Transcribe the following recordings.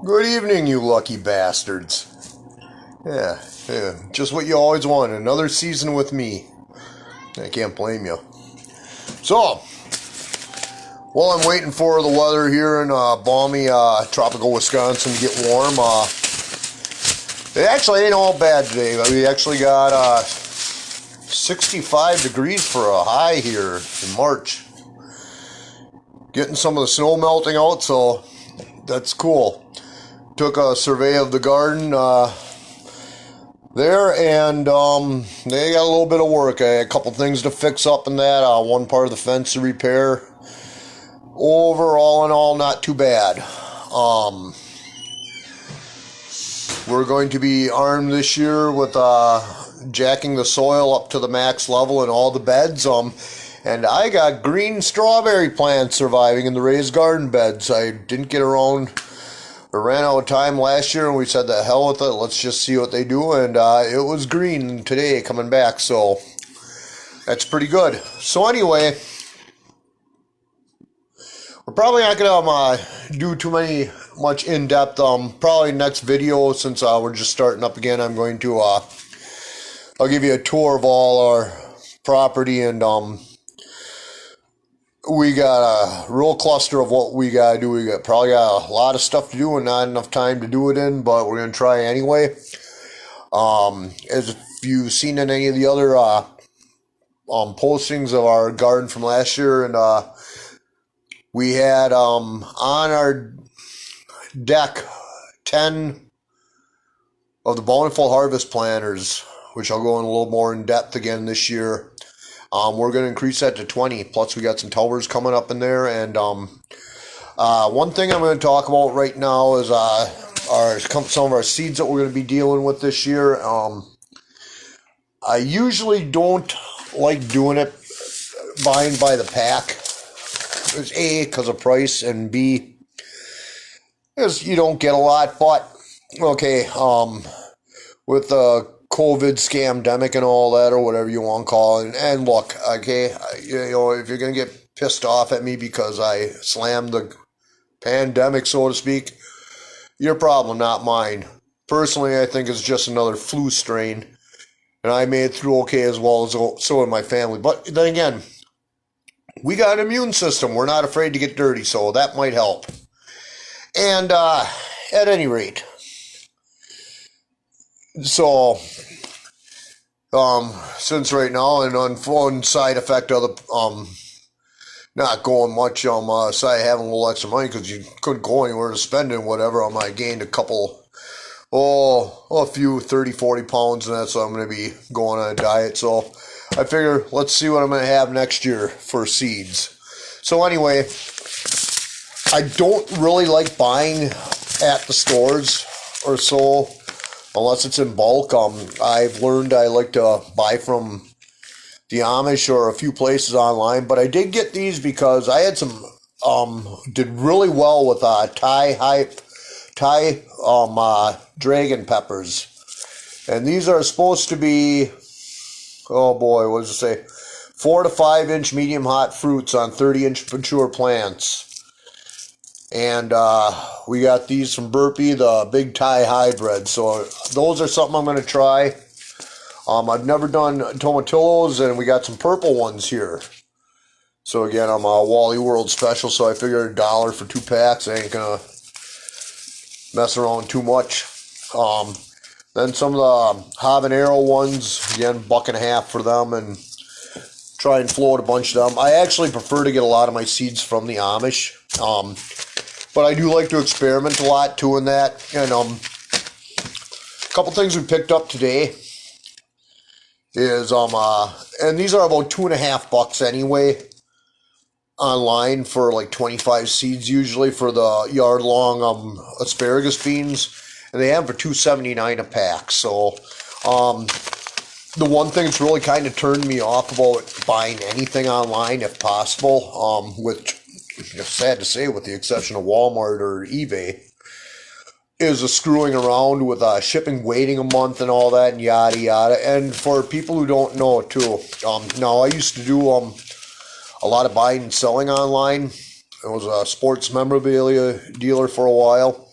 Good evening, you lucky bastards. Yeah, just what you always want. Another season with me. I can't blame you. So, while I'm waiting for the weather here in balmy tropical Wisconsin to get warm, it actually ain't all bad today. We actually got 65 degrees for a high here in March. Getting some of the snow melting out, so that's cool. Took a survey of the garden there, and they got a little bit of work. I had a couple things to fix up in that. One part of the fence to repair. Overall in all, not too bad. We're going to be armed this year with jacking the soil up to the max level in all the beds. And I got green strawberry plants surviving in the raised garden beds. I didn't get around. We ran out of time last year and we said the hell with it, let's just see what they do, and it was green today coming back, so that's pretty good. So anyway, we're probably not going to do too much in-depth. Probably next video, since we're just starting up again, I'm going to I'll give you a tour of all our property, and we got a real cluster of what we got to do. We probably got a lot of stuff to do and not enough time to do it in, but we're going to try anyway. As if you've seen in any of the other postings of our garden from last year, and we had on our deck 10 of the Bountiful Harvest planters, which I'll go in a little more in depth again this year. We're going to increase that to 20. Plus, we got some towers coming up in there. And one thing I'm going to talk about right now is some of our seeds that we're going to be dealing with this year. I usually don't like doing it buying by the pack. It's A, because of price, and B, because you don't get a lot. But, okay, with the COVID scamdemic and all that, or whatever you want to call it. And look, okay, if you're going to get pissed off at me because I slammed the pandemic, so to speak, your problem, not mine. Personally, I think it's just another flu strain, and I made it through okay as well as so did my family. But then again, we got an immune system. We're not afraid to get dirty, so that might help. And at any rate, so, since right now, and on one side effect of the, not going much, side having a little extra money, because you couldn't go anywhere to spend it and whatever, I gained a few 30, 40 pounds, and that's why I'm going to be going on a diet. So I figure, let's see what I'm going to have next year for seeds. So anyway, I don't really like buying at the stores or so, unless it's in bulk. I've learned I like to buy from the Amish or a few places online, but I did get these because I had some, did really well with Thai dragon peppers. And these are supposed to be, oh boy, what does it say? 4 to 5 inch medium hot fruits on 30-inch mature plants. And we got these from Burpee, the big Thai hybrid. So those are something I'm going to try. I've never done tomatillos, and we got some purple ones here. So again, I'm a Wally World special, so I figured $1 for 2 packs. I ain't going to mess around too much. Then some of the habanero ones, again, $1.50 for them, and try and float a bunch of them. I actually prefer to get a lot of my seeds from the Amish. But I do like to experiment a lot too in that. And a couple things we picked up today is and these are about $2.50 anyway online for like 25 seeds usually for the yard long asparagus beans, and they have them for $2.79 a pack. So the one thing that's really kind of turned me off about buying anything online, if possible, which, sad to say, with the exception of Walmart or eBay, is the screwing around with shipping, waiting a month and all that and yada yada. And for people who don't know too, now I used to do a lot of buying and selling online. I was a sports memorabilia dealer for a while,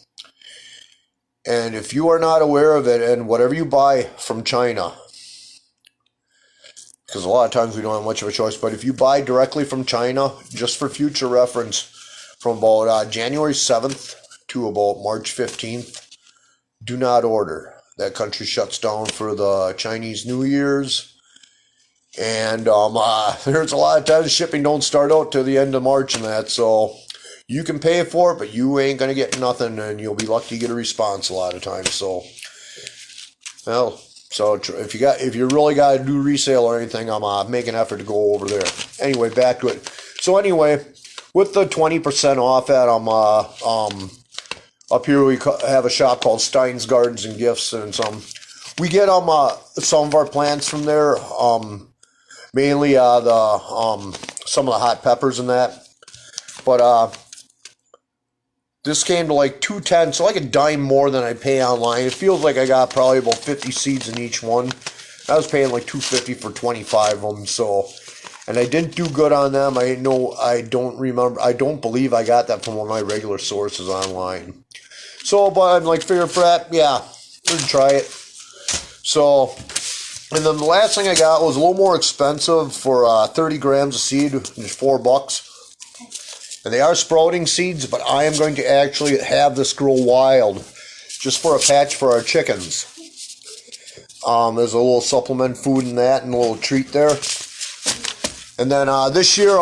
And if you are not aware of it, and whatever you buy from China, because a lot of times we don't have much of a choice, but if you buy directly from China, just for future reference, from about January 7th to about March 15th, do not order. That country shuts down for the Chinese New Year's. And there's a lot of times shipping don't start out till the end of March and that, so you can pay for it, but you ain't gonna get nothing, and you'll be lucky to get a response a lot of times. So, well, so if you really got to do resale or anything, I'm make an effort to go over there. Anyway, back to it. So anyway, with the 20% off at up here we have a shop called Stein's Gardens and Gifts, and we get some of our plants from there. Mainly some of the hot peppers and that, but this came to like $2.10, so like a dime more than I pay online. It feels like I got probably about 50 seeds in each one. I was paying like $2.50 for 25 of them, so, and I didn't do good on them. I don't believe I got that from one of my regular sources online. So, but I'm like, figure for that, yeah, let's try it. So, and then the last thing I got was a little more expensive for 30 grams of seed, which is $4. And they are sprouting seeds, but I am going to actually have this grow wild, just for a patch for our chickens. There's a little supplement food in that and a little treat there. And then this year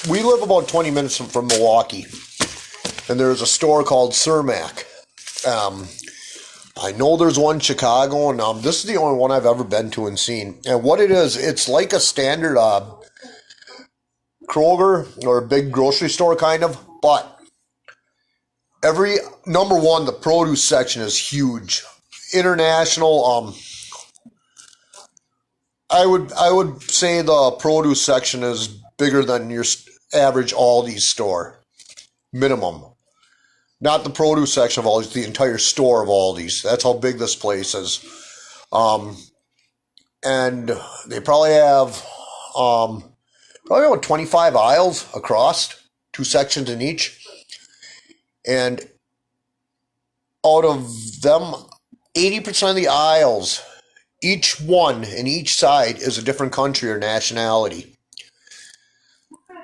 we live about 20 minutes from Milwaukee, and there's a store called Cermak. I know there's one in Chicago, and this is the only one I've ever been to and seen. And what it is, it's like a standard Kroger or a big grocery store kind of, but number one, the produce section is huge. International, I would say the produce section is bigger than your average Aldi store, minimum. Not the produce section of Aldi's, the entire store of Aldi's. That's how big this place is. And they probably have about 25 aisles across, 2 sections in each. And out of them, 80% of the aisles, each one in each side is a different country or nationality.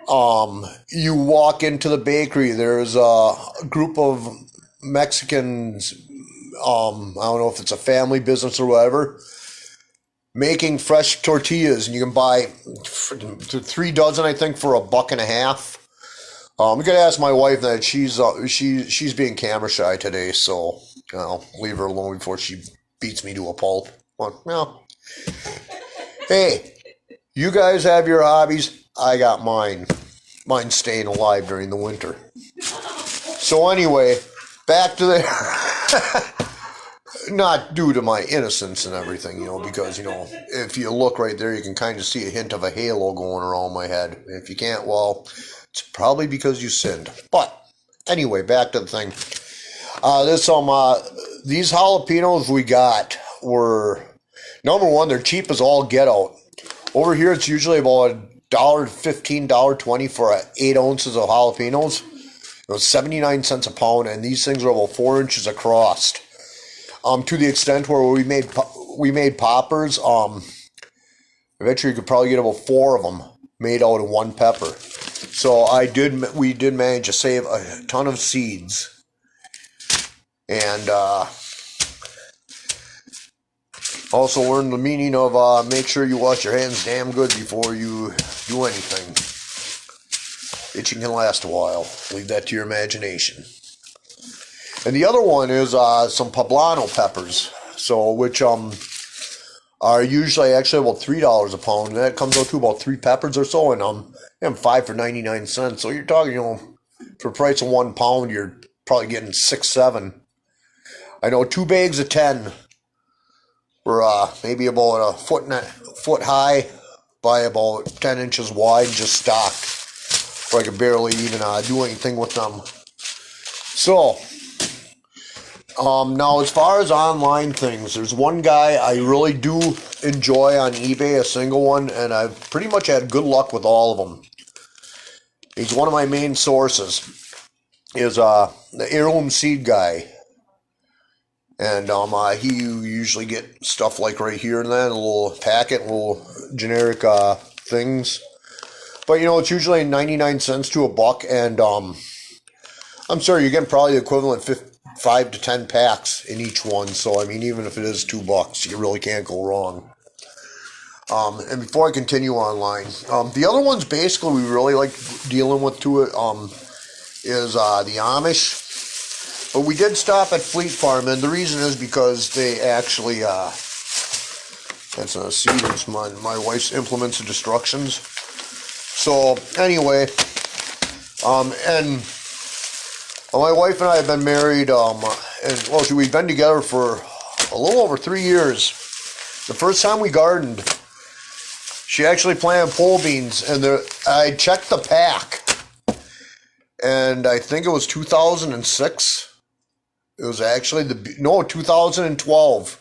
You walk into the bakery, there's a group of Mexicans, I don't know if it's a family business or whatever, making fresh tortillas, and you can buy 3 dozen, I think, for $1.50. We gotta ask my wife that. She's being camera shy today, so I'll leave her alone before she beats me to a pulp. Well, no. Hey, you guys have your hobbies. I got mine. Mine's staying alive during the winter. So anyway, back to there. Not due to my innocence and everything, because, if you look right there, you can kind of see a hint of a halo going around my head. If you can't, well, it's probably because you sinned. But anyway, back to the thing. These jalapenos we got were, number one, they're cheap as all get out. Over here, it's usually about $1.15, $1.20 for 8 ounces of jalapenos. It was 79 cents a pound, and these things are about 4 inches across. To the extent where we made poppers. Eventually, you could probably get about 4 of them made out of 1 pepper. So we did manage to save a ton of seeds, and also learned the meaning of make sure you wash your hands damn good before you do anything. Itching can last a while. Leave that to your imagination. And the other one is some Poblano Peppers, which are usually actually about $3 a pound. And that comes out to about 3 peppers or so, and 5 for 99 cents. So you're talking, for the price of 1 pound, you're probably getting 6, 7. I know 2 bags of 10 were maybe about a foot high by about 10 inches wide, just stocked. So I could barely even do anything with them. So, now as far as online things, there's one guy I really do enjoy on eBay, a single one, and I've pretty much had good luck with all of them. He's one of my main sources. is the heirloom seed guy. And he usually get stuff like right here and then, a little packet, little generic things. But you know, it's usually 99 cents to $1, and I'm sorry, you're getting probably the equivalent 5 to 10 packs in each one. So I mean, even if it is $2, you really can't go wrong. And before I continue online, the other ones basically we really like dealing with to it is the Amish. But we did stop at Fleet Farm, and the reason is because they actually, that's a seed, it's my wife's implements of destructions. So, anyway, and my wife and I have been married, we've been together for a little over 3 years. The first time we gardened, she actually planted pole beans, and I checked the pack, and I think it was 2006. It was actually 2012.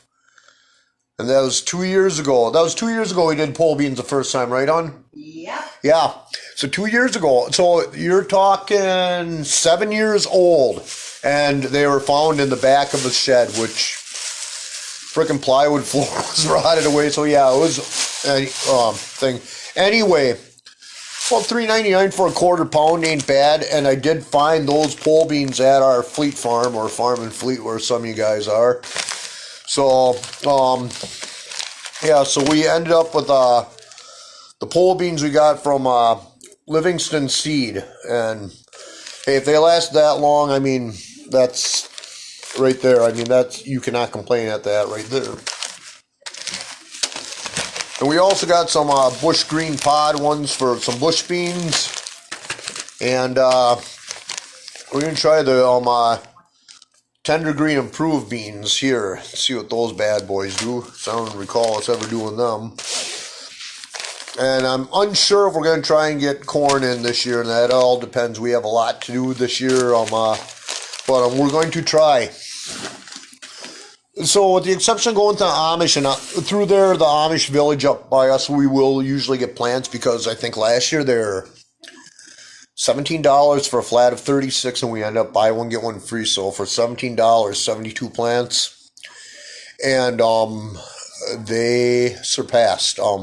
And that was 2 years ago. That was 2 years ago we did pole beans the first time, right, hon? Yeah. Yeah. So 2 years ago. So you're talking 7 years old. And they were found in the back of the shed, which frickin' plywood floor was rotted away. So yeah, it was a thing. Anyway, well, $3.99 for a quarter pound ain't bad, and I did find those pole beans at our Fleet Farm, or Farm and Fleet, where some of you guys are. So, yeah, so we ended up with the pole beans we got from Livingston Seed, and hey, if they last that long, I mean, that's right there. I mean, you cannot complain at that right there. And we also got some bush green pod ones for some bush beans. And we're going to try the tender green improved beans here. See what those bad boys do. So I don't recall us ever doing them. And I'm unsure if we're going to try and get corn in this year. And that all depends. We have a lot to do this year. But we're going to try. So, with the exception of going to the Amish, and through there, the Amish village up by us, we will usually get plants, because I think last year they're $17 for a flat of 36, and we end up buy one, get one free. So, for $17, 72 plants. And they surpassed. If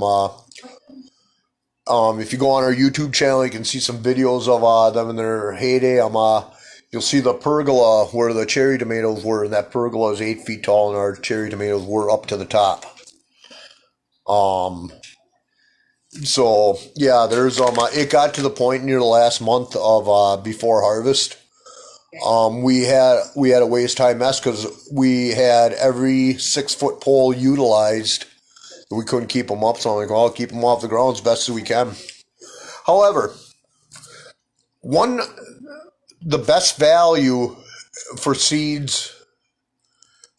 you go on our YouTube channel, you can see some videos of them in their heyday. You'll see the pergola where the cherry tomatoes were, and that pergola is 8 feet tall, and our cherry tomatoes were up to the top. So yeah, there's it got to the point near the last month of before harvest. We had a waist high mess because we had every 6-foot pole utilized. We couldn't keep them up, so I'm like, well, I'll keep them off the ground as best as we can. However, the best value for seeds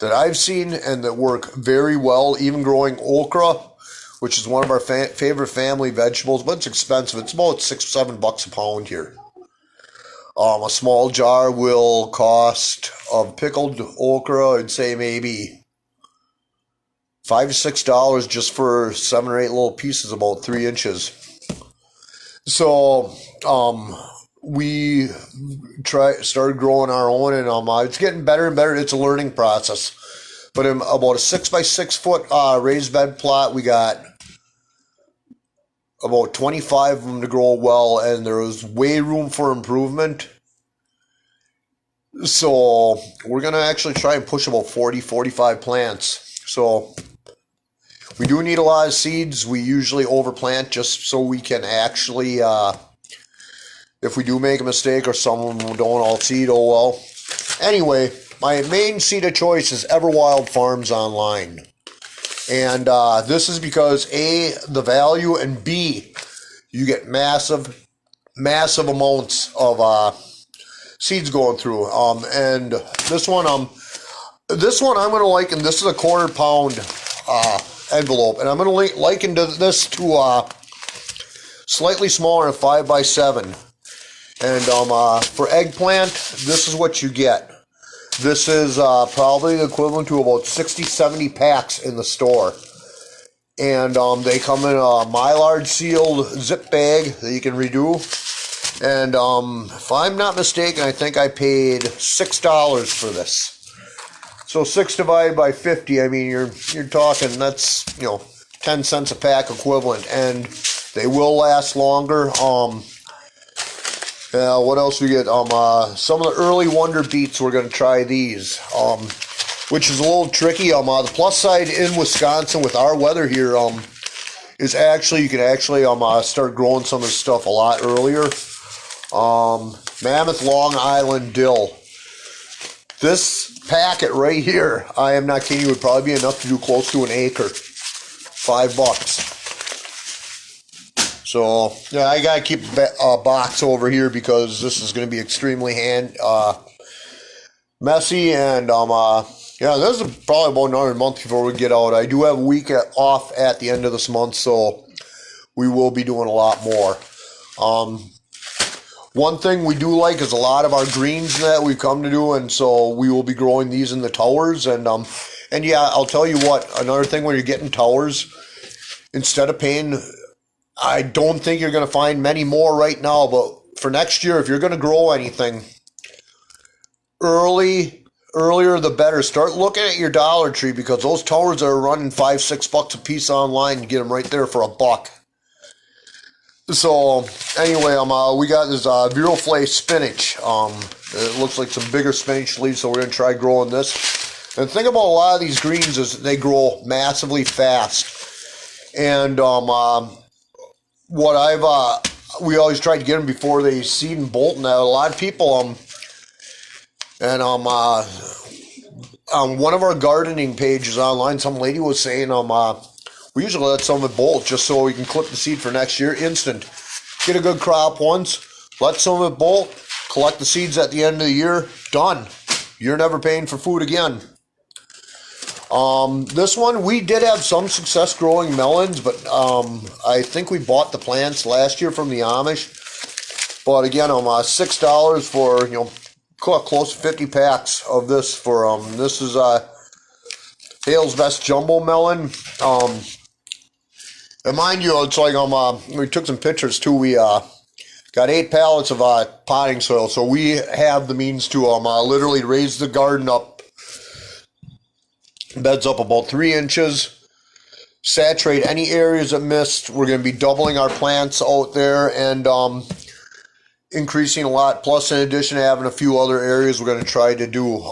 that I've seen and that work very well, even growing okra, which is one of our favorite family vegetables, but it's expensive. It's about $6-7 a pound here. A small jar will cost, of pickled okra, I'd say maybe $5 to $6 just for 7 or 8 little pieces, about 3 inches. So, we started growing our own, and it's getting better and better. It's a learning process. But in about a 6 by 6 foot raised bed plot, we got about 25 of them to grow well, and there was way room for improvement. So we're going to actually try and push about 40-45 plants. So we do need a lot of seeds. We usually overplant just so we can actually, if we do make a mistake or some of them don't all seed, oh well. Anyway, my main seed of choice is Everwild Farms Online. And this is because A, the value, and B, you get massive amounts of seeds going through. And this one I'm going to liken, this is a quarter pound envelope, and I'm going to liken this to slightly smaller, 5 by 7. And for eggplant, this is what you get. This is probably the equivalent to about 60-70 packs in the store. And they come in a Mylar sealed zip bag that you can redo. And if I'm not mistaken, I think I paid $6 for this. So 6 divided by 50, I mean, you're talking, that's, 10 cents a pack equivalent, and they will last longer. What else we get? Some of the early Wonder Beets, we're going to try these, which is a little tricky. The plus side in Wisconsin with our weather here, is actually, you can actually, start growing some of this stuff a lot earlier. Mammoth Long Island Dill. This packet right here, I am not kidding you, would probably be enough to do close to an acre. $5. So, yeah, I gotta keep a box over here because this is gonna be extremely messy, and this is probably about another month before we get out. I do have a week off at the end of this month, so we will be doing a lot more. One thing we do like is a lot of our greens that we've come to do, and so we will be growing these in the towers. And yeah, I'll tell you what, another thing when you're getting towers, instead of paying, I don't think you're going to find many more right now, but for next year, if you're going to grow anything, earlier the better. Start looking at your Dollar Tree, because those towers are running $5-6 a piece online. You get them right there for $1. So anyway, we got this Viroflay spinach. It looks like some bigger spinach leaves, so we're gonna try growing this. And the thing about a lot of these greens is they grow massively fast. And we always try to get them before they seed and bolt. Now a lot of people on one of our gardening pages online, some lady was saying we usually let some of it bolt just so we can clip the seed for next year. Instant. Get a good crop once, let some of it bolt, collect the seeds at the end of the year, done. You're never paying for food again. This one, we did have some success growing melons, but I think we bought the plants last year from the Amish. But again, $6 for, close to 50 packs of this for, this is Hale's Best Jumbo Melon. And mind you, it's like we took some pictures too. We got 8 pallets of potting soil, so we have the means to literally raise the garden up, beds up about 3 inches, saturate any areas that missed. We're going to be doubling our plants out there and increasing a lot. Plus, in addition to having a few other areas, we're going to try to do.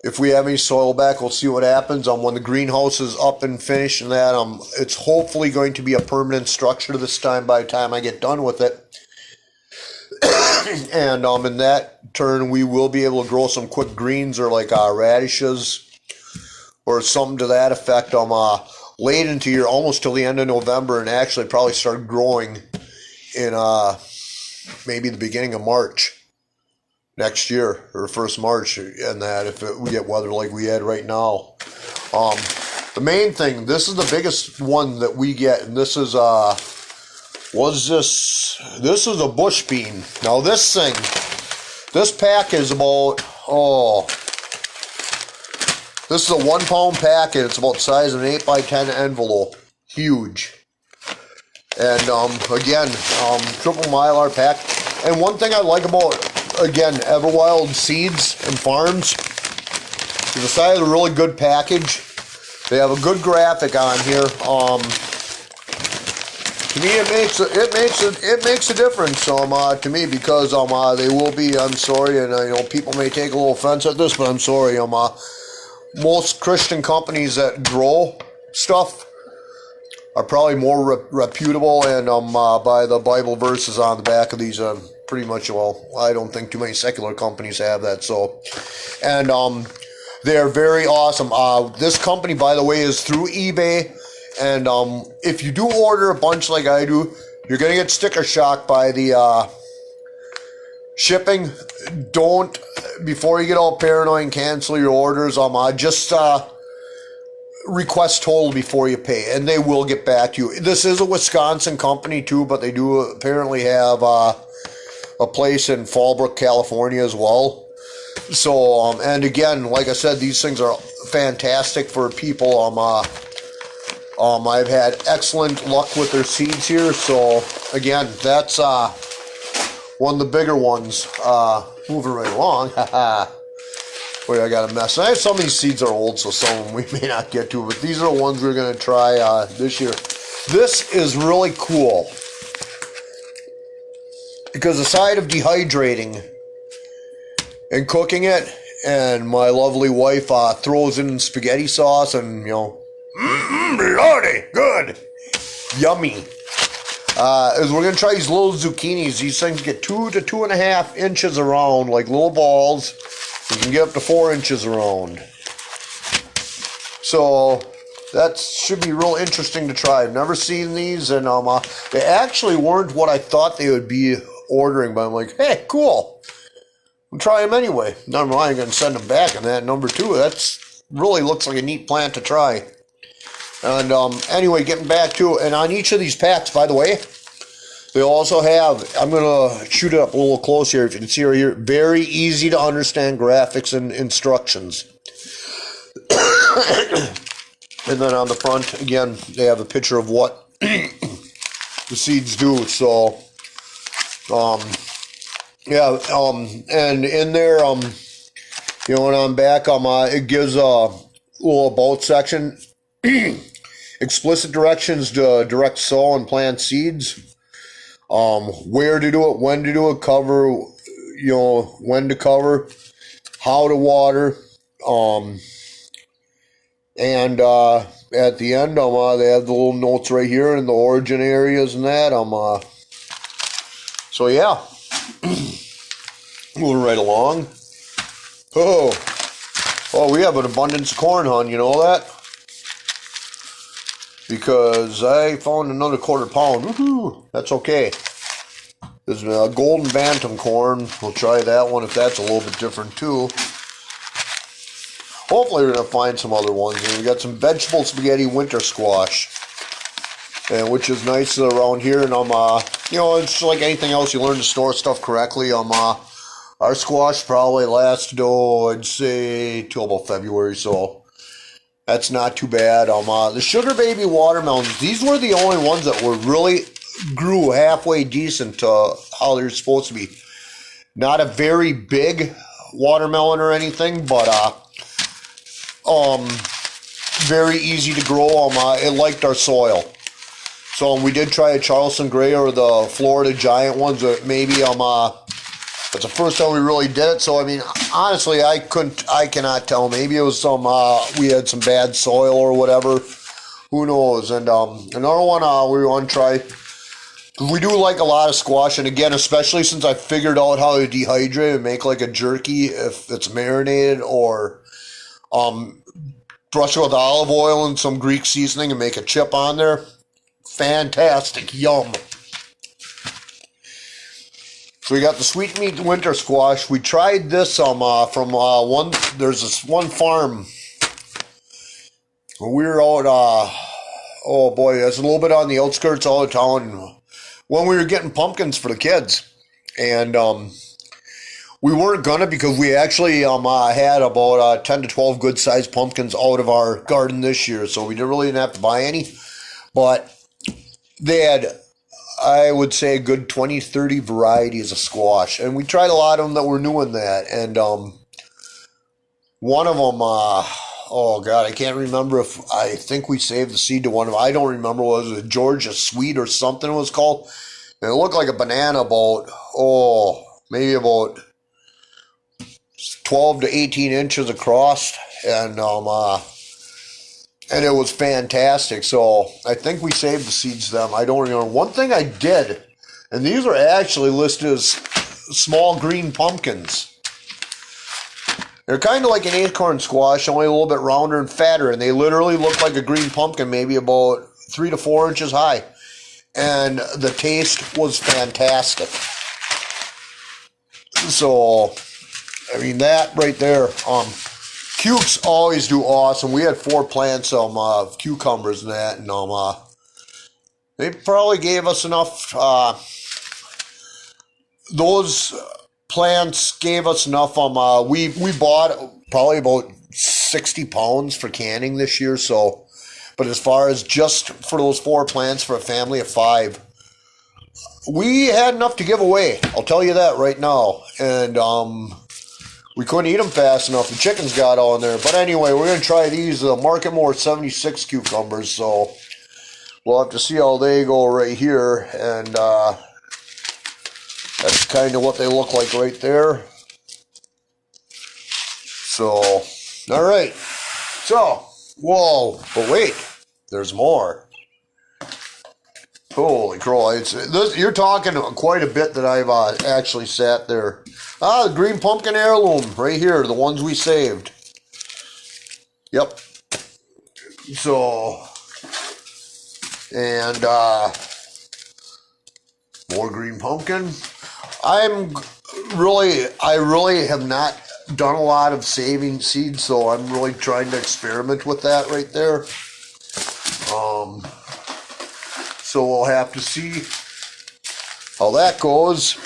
If we have any soil back, we'll see what happens. When the greenhouse is up and finished and that, it's hopefully going to be a permanent structure this time by the time I get done with it. And in that turn, we will be able to grow some quick greens or like radishes or something to that effect. Late into year, almost till the end of November, and actually probably start growing in maybe the beginning of March. Next year, or first March, and that if we get weather like we had right now. The main thing, this is the biggest one that we get, and this is this is a bush bean. Now this pack is about, this is a 1 pound packet. It's about the size of an 8x10 envelope. Huge. And again, triple mylar pack. And one thing I like about, again, Everwild Seeds and Farms, they decided a really good package. They have a good graphic on here. To me, it makes a difference. To me, because they will be. I'm sorry, and people may take a little offense at this, but I'm sorry. Most Christian companies that grow stuff are probably more reputable, and by the Bible verses on the back of these. Pretty much, well, I don't think too many secular companies have that. So, and they're very awesome. This company, by the way, is through eBay, and if you do order a bunch like I do, you're gonna get sticker shock by the shipping. Don't, before you get all paranoid and cancel your orders. Just request total before you pay, and they will get back to you. This is a Wisconsin company too, but they do apparently have a place in Fallbrook, California as well. So, and again, like I said, these things are fantastic for people. I've had excellent luck with their seeds here. So, again, that's one of the bigger ones. Moving right along. Wait, I got a mess. Some of these seeds are old, so some of them we may not get to, but these are the ones we're going to try this year. This is really cool because aside of dehydrating and cooking it, and my lovely wife throws in spaghetti sauce and, you know, bloody good, yummy. Is we're going to try these little zucchinis. These things get 2 to 2.5 inches around, like little balls. You can get up to 4 inches around. So that should be real interesting to try. I've never seen these, and they actually weren't what I thought they would be ordering, but I'm like, hey, cool. I'll try them anyway. Never mind, I'm going to send them back. And that number 2, that's really looks like a neat plant to try. And anyway, getting back to it, and on each of these packs, by the way, they also have, I'm going to shoot it up a little close here, if you can see right here, very easy to understand graphics and instructions. And then on the front, again, they have a picture of what the seeds do. So, yeah, and in there, you know, and on back, it gives a little about section, explicit directions to direct sow and plant seeds, where to do it, when to do it, cover, you know, when to cover, how to water, and at the end, they have the little notes right here in the origin areas and that, so yeah. Moving right along. Oh, we have an abundance of corn, hon. You know that? Because I found another 1/4 pound. Woohoo! That's okay. There's a golden bantam corn. We'll try that one if that's a little bit different too. Hopefully we're gonna find some other ones. And we got some vegetable spaghetti winter squash, and which is nice around here. And you know, it's like anything else. You learn to store stuff correctly. Our squash probably lasts, I'd say, till about February, so that's not too bad. The sugar baby watermelons, these were the only ones that were really grew halfway decent to how they're supposed to be. Not a very big watermelon or anything, but very easy to grow. It liked our soil. So we did try a Charleston Gray or the Florida Giant ones that maybe it's the first time we really did it. So I mean, honestly, I cannot tell. Maybe it was we had some bad soil or whatever. Who knows? And another one we want to try. We do like a lot of squash, and again, especially since I figured out how to dehydrate and make like a jerky if it's marinated, or brush it with olive oil and some Greek seasoning and make a chip on there. Fantastic, yum. So we got the sweet meat winter squash. We tried this from one. There's this one farm. We were out. Oh boy, it's a little bit on the outskirts of town. When we were getting pumpkins for the kids, and we weren't gonna, because we actually had about 10 to 12 good sized pumpkins out of our garden this year, so we really didn't have to buy any. But they had, I would say, a good 20, 30 varieties of squash. And we tried a lot of them that were new in that. And one of them, oh God, I can't remember if, I think we saved the seed to one of them. I don't remember, was it Georgia Sweet or something it was called? And it looked like a banana about, maybe about 12 to 18 inches across. And it was fantastic. So I think we saved the seeds to them. I don't remember. One thing I did, and these are actually listed as small green pumpkins. They're kind of like an acorn squash, only a little bit rounder and fatter, and they literally look like a green pumpkin, maybe about 3 to 4 inches high. And the taste was fantastic. So, I mean, that right there, cukes always do awesome. We had 4 plants of cucumbers and that, and they probably gave us enough. Those plants gave us enough. We bought probably about 60 pounds for canning this year. So, but as far as just for those 4 plants for a family of 5, we had enough to give away. I'll tell you that right now. And we couldn't eat them fast enough. The chickens got all in there. But anyway, we're going to try these Market More 76 cucumbers. So we'll have to see how they go right here. And that's kind of what they look like right there. So, all right. So, whoa. But wait, there's more. Holy crow. You're talking quite a bit that I've actually sat there. The green pumpkin heirloom right here, the ones we saved. Yep. So, and more green pumpkin. I really have not done a lot of saving seeds, so I'm really trying to experiment with that right there. So we'll have to see how that goes.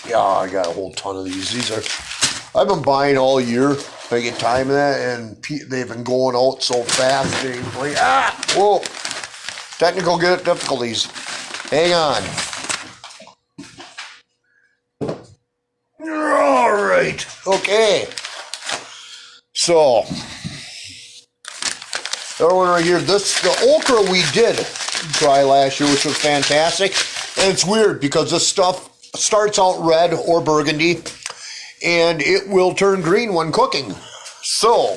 Yeah, I got a whole ton of these. I've been buying all year. I get time in that, and they've been going out so fast. Whoa, technical difficulties. Hang on. All right. Okay. So, that one right here. The okra we did try last year, which was fantastic. And it's weird because this stuff starts out red or burgundy, and it will turn green when cooking. So,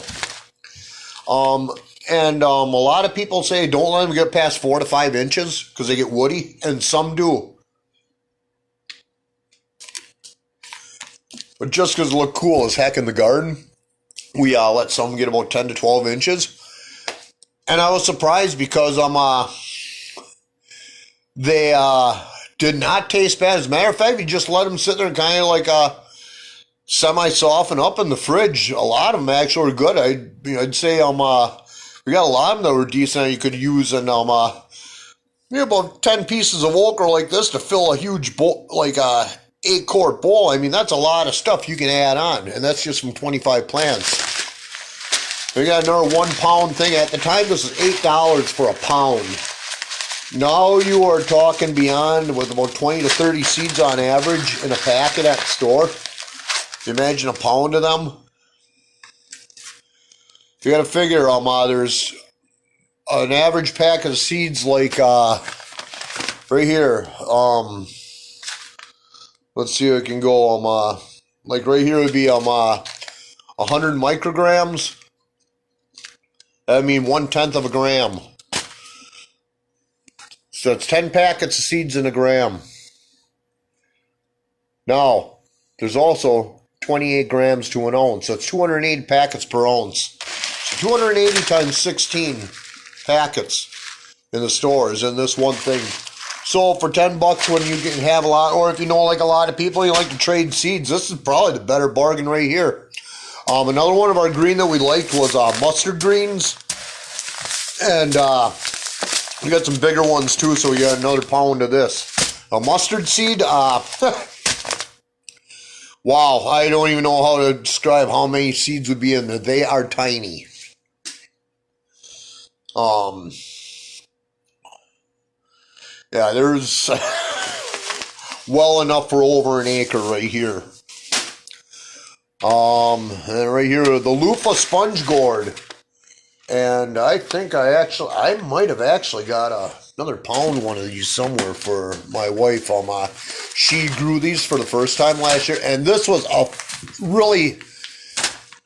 a lot of people say don't let them get past 4 to 5 inches because they get woody, and some do. But just because it look cool as heck in the garden, we let some get about 10 to 12 inches. And I was surprised because they did not taste bad. As a matter of fact, you just let them sit there and kind of like semi-soften up in the fridge. A lot of them actually were good. I'd say we got a lot of them that were decent. You could use about 10 pieces of okra like this to fill a huge bowl, like 8-quart bowl. I mean, that's a lot of stuff you can add on, and that's just from 25 plants. We got another 1 pound thing. At the time, this was $8 for a pound. Now you are talking beyond with about 20 to 30 seeds on average in a packet at the store. Imagine a pound of them. You got to figure there's an average packet of seeds like right here. Let's see if I can go, like right here would be 100 micrograms. I mean 1/10 of a gram. So it's 10 packets of seeds in a gram. Now, there's also 28 grams to an ounce. So it's 280 packets per ounce. So 280 times 16 packets in the stores in this one thing. So for $10 when you can have a lot, or if you know like a lot of people, you like to trade seeds, this is probably the better bargain right here. Another one of our green that we liked was mustard greens. And we got some bigger ones too, so we got another pound of this. A mustard seed, wow, I don't even know how to describe how many seeds would be in there. They are tiny. Yeah, there's well enough for over an acre right here. And right here, the Luffa sponge gourd. And I think I might have actually got another pound one of these somewhere for my wife. She grew these for the first time last year, and this was a really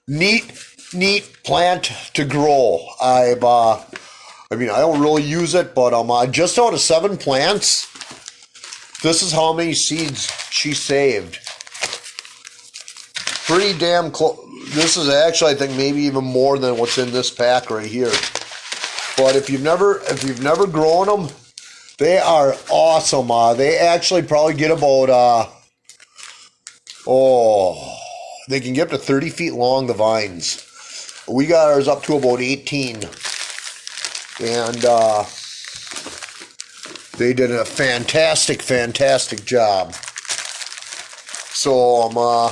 neat plant to grow. I don't really use it, but just out of 7 plants, this is how many seeds she saved. Pretty damn close. This is actually, I think, maybe even more than what's in this pack right here. But if you've never grown them, they are awesome. They actually probably get about they can get up to 30 feet long, the vines. We got ours up to about 18. And they did a fantastic job. So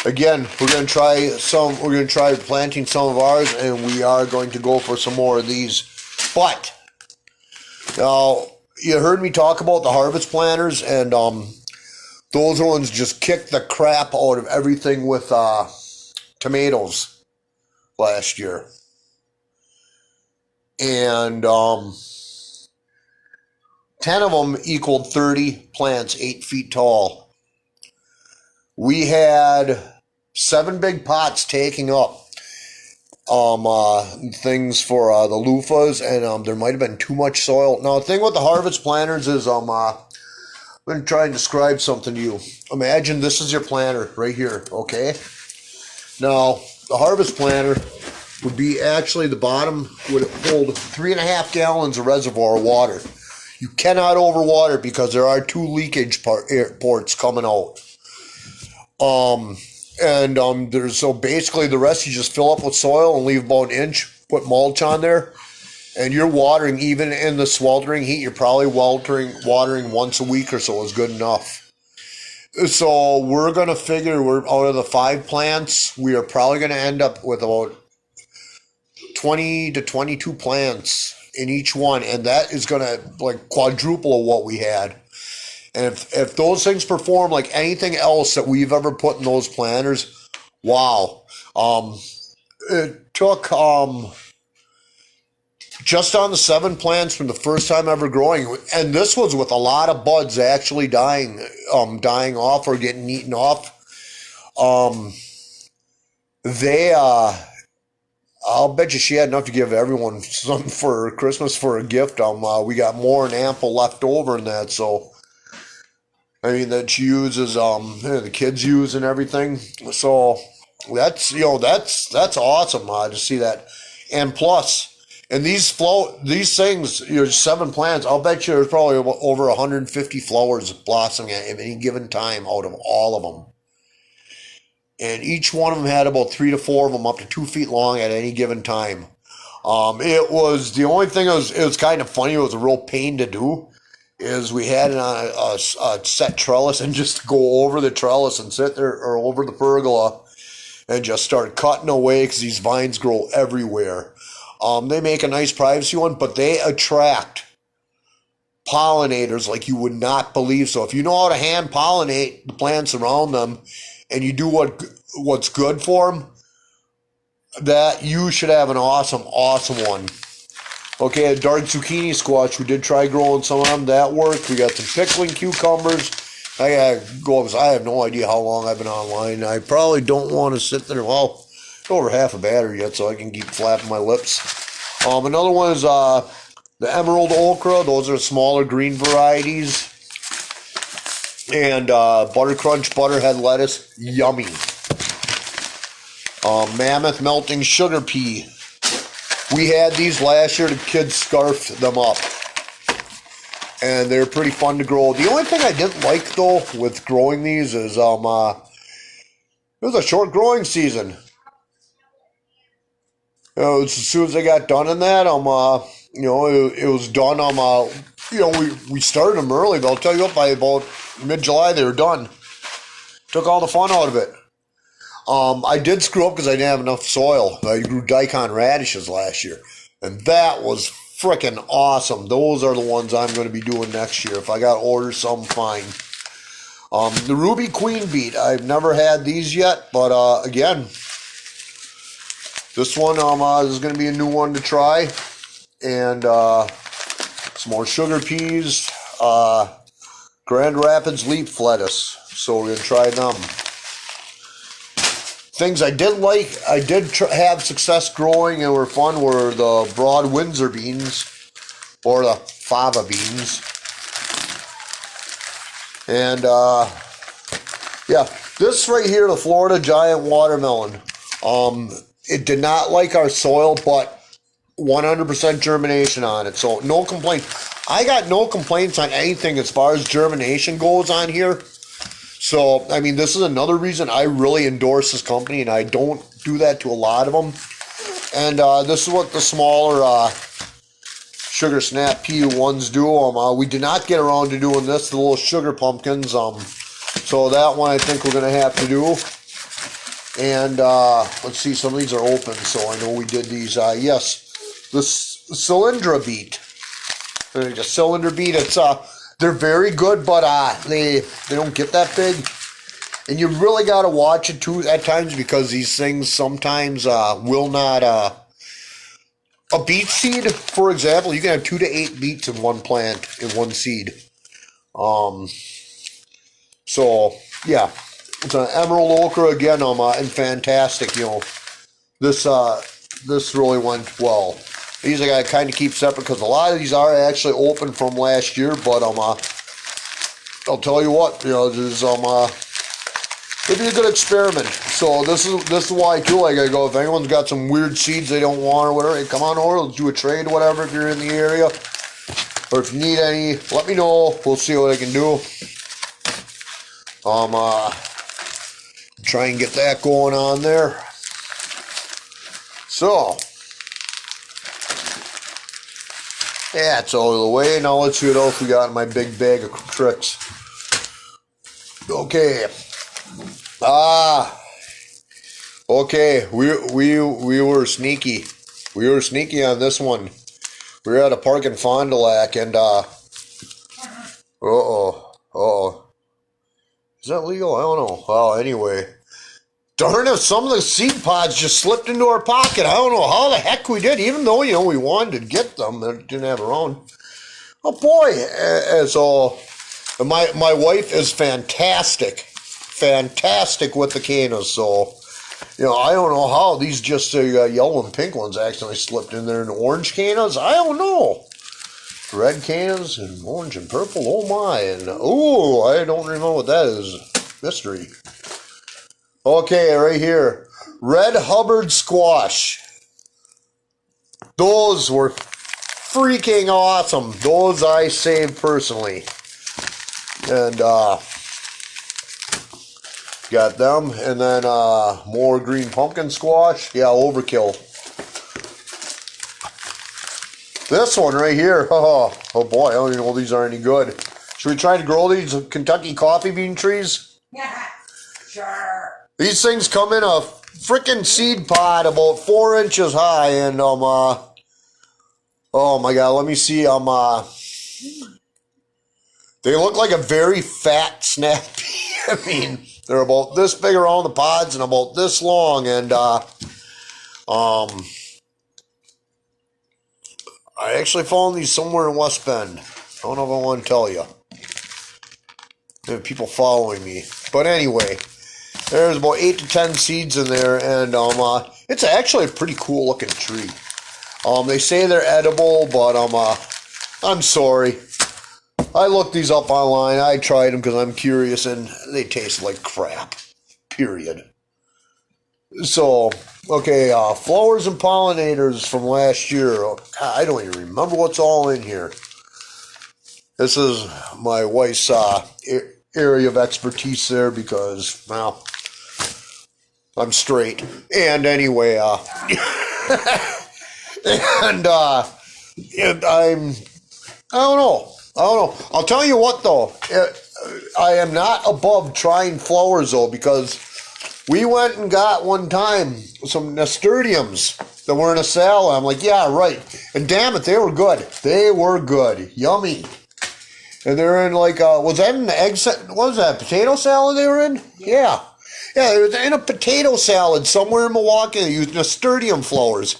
again, we're gonna try planting some of ours, and we are going to go for some more of these. But now you heard me talk about the harvest planters, and those ones just kicked the crap out of everything with tomatoes last year. And 10 of them equaled 30 plants 8 feet tall. We had 7 big pots taking up things for the loofahs, and there might have been too much soil. Now, the thing with the harvest planters is I'm going to try and describe something to you. Imagine this is your planter right here, okay? Now, the harvest planter would be actually, the bottom would hold 3.5 gallons of reservoir water. You cannot overwater because there are 2 leakage ports coming out. So basically the rest you just fill up with soil and leave about an inch, put mulch on there, and you're watering. Even in the sweltering heat, you're probably watering once a week or so is good enough. So we're going to figure, we're out of the 5 plants, we are probably going to end up with about 20 to 22 plants in each one, and that is going to like quadruple of what we had. And if those things perform like anything else that we've ever put in those planters, wow. It took just on the 7 plants from the first time ever growing, and this was with a lot of buds actually dying off or getting eaten off. I'll bet you she had enough to give everyone something for Christmas for a gift. We got more than ample left over in that, so I mean that she uses, the kids use and everything. So that's awesome to see that. And plus, and these things, 7 plants, I'll bet you there's probably over 150 flowers blossoming at any given time out of all of them. And each one of them had about 3 to 4 of them up to 2 feet long at any given time. It was, the only thing it was kind of funny, it was a real pain to do, is we had it on a set trellis, and just go over the trellis and sit there, or over the pergola, and just start cutting away because these vines grow everywhere. They make a nice privacy one, but they attract pollinators like you would not believe. So if you know how to hand pollinate the plants around them, and you do what's good for them, that you should have an awesome one. Okay, a dark zucchini squash, we did try growing some of them. That worked. We got some pickling cucumbers. I gotta go, because I have no idea how long I've been online. I probably don't want to sit there. Well, over half a battery yet, so I can keep flapping my lips. Another one is the emerald okra. Those are smaller green varieties. And butter crunch butterhead lettuce, yummy. Mammoth melting sugar pea. We had these last year. The kids scarfed them up, and they're pretty fun to grow. The only thing I didn't like though with growing these is it was a short growing season. As soon as I got done in that, it was done. We started them early, but I'll tell you what, by about mid-July they were done. Took all the fun out of it. I did screw up because I didn't have enough soil. I grew daikon radishes last year, and that was freaking awesome. Those are the ones I'm going to be doing next year. If I got to order some, fine. The Ruby Queen Beet, I've never had these yet, but again, this one is going to be a new one to try. And some more sugar peas, Grand Rapids leaf lettuce. So we're going to try them. Things I did like, I did have success growing and were fun, were the broad Windsor beans, or the fava beans. And yeah, this right here, the Florida Giant Watermelon. It did not like our soil, but 100% germination on it. So no complaint. I got no complaints on anything as far as germination goes on here. So, I mean, this is another reason I really endorse this company, and I don't do that to a lot of them. And this is what the smaller sugar snap pea ones do. We did not get around to doing this, the little sugar pumpkins. So that one I think we're going to have to do. And let's see, some of these are open, so I know we did these. Yes, the Cylindra beet. They're just cylinder beet. It's they're very good, but they don't get that big. And you really got to watch it too at times because these things sometimes will not. A beet seed, for example, you can have 2 to 8 beets in one plant in one seed. So yeah, it's an emerald okra again. And fantastic. You know, this really went well. These I gotta kind of keep separate because a lot of these are actually open from last year. But I'll tell you what, you know, there's it'd be a good experiment. So this is why too. Like I go, if anyone's got some weird seeds they don't want or whatever, hey, come on over. Let's do a trade or whatever if you're in the area, or if you need any, let me know. We'll see what I can do. Try and get that going on there. So yeah, it's out of the way. Now let's see what else we got in my big bag of tricks. Okay. Okay, we were sneaky. We were sneaky on this one. We were at a park in Fond du Lac and is that legal? I don't know. Well, anyway. Darn it, some of the seed pods just slipped into our pocket. I don't know how the heck we did, even though, you know, we wanted to get them and didn't have our own. Oh boy. So my wife is fantastic with the canas, so you know, I don't know how these just yellow and pink ones actually slipped in there, and orange canas, I don't know. Red canas and orange and purple, oh my, and I don't remember what that is. Mystery. Okay, right here, Red Hubbard squash. Those were freaking awesome. Those I saved personally. And got them, and then more green pumpkin squash. Yeah, overkill. This one right here, oh boy, I don't even know if these are any good. Should we try to grow these Kentucky coffee bean trees? Yeah, sure. These things come in a frickin' seed pod about 4 inches high, and oh my god, let me see, they look like a very fat snap pea. I mean, they're about this big around the pods and about this long, and I actually found these somewhere in West Bend. I don't know if I want to tell you. There are people following me. But anyway, there's about 8 to 10 seeds in there, and it's actually a pretty cool looking tree. They say they're edible, but I'm sorry. I looked these up online. I tried them because I'm curious, and they taste like crap. Period. So, okay, flowers and pollinators from last year. I don't even remember what's all in here. This is my wife's area of expertise there because, well, I'm straight. And anyway, and I don't know. I'll tell you what, though. I am not above trying flowers, though, because we went and got one time some nasturtiums that were in a salad. I'm like, yeah, right. And damn it, they were good. They were good. Yummy. And they're in like, was that an egg, what was that, potato salad they were in? Yeah. Yeah, they were in a potato salad somewhere in Milwaukee. They used nasturtium flowers.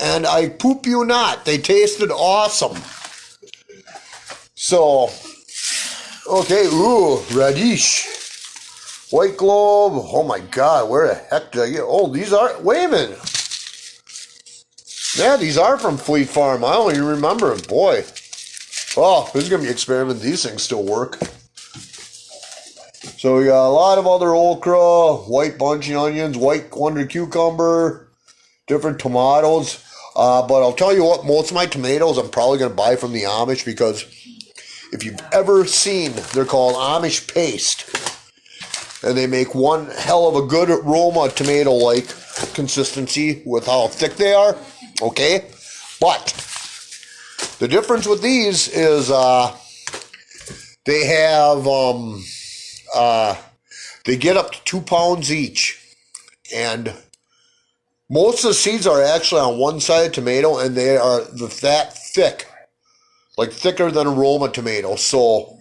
And I poop you not, they tasted awesome. So, okay, ooh, radish. White clove, oh my god, where the heck did I get, oh, these are, wait a minute. Yeah, these are from Fleet Farm, I don't even remember them, boy. Oh, this is going to be an experiment, these things still work. So we got a lot of other okra, white bunching onions, white wonder cucumber, different tomatoes. But I'll tell you what, most of my tomatoes I'm probably going to buy from the Amish because if you've ever seen, they're called Amish paste. And they make one hell of a good Roma tomato-like consistency with how thick they are. Okay? But the difference with these is they have, they get up to 2 pounds each. And most of the seeds are actually on one side of tomato, and they are that thick. like thicker than a Roma tomato. So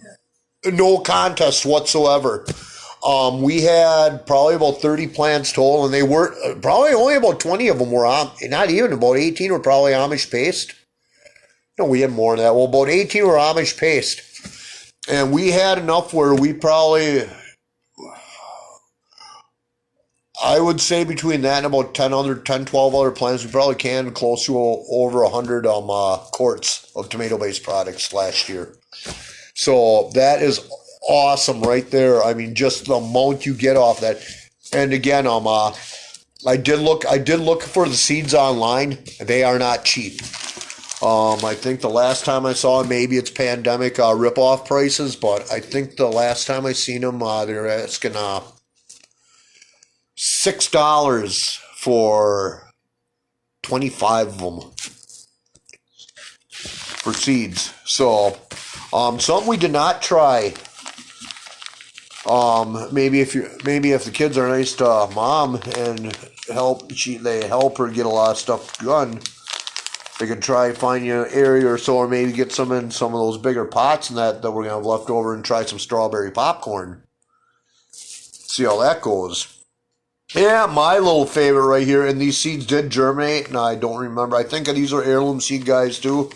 no contest whatsoever. We had probably about 30 plants total, and they were probably only about 20 of them were not even about 18 were probably Amish paste. No, we had more than that. Well, about 18 were Amish paste, and we had enough where we probably, I would say between that and about 12 other plants, we probably canned close to over 100 quarts of tomato-based products last year. So that is awesome right there. I mean, just the amount you get off that. And again, I did look for the seeds online. They are not cheap. I think the last time I saw them, maybe it's pandemic rip-off prices, but I think the last time I seen them, they're asking $6 for 25 of them for seeds. So, something we did not try. Maybe if the kids are nice to mom and they help her get a lot of stuff done, they could try find you an area or so, or maybe get some in some of those bigger pots and that we're gonna have left over, and try some strawberry popcorn. See how that goes. Yeah, my little favorite right here, and these seeds did germinate, and I don't remember. I think these are heirloom seed guys too,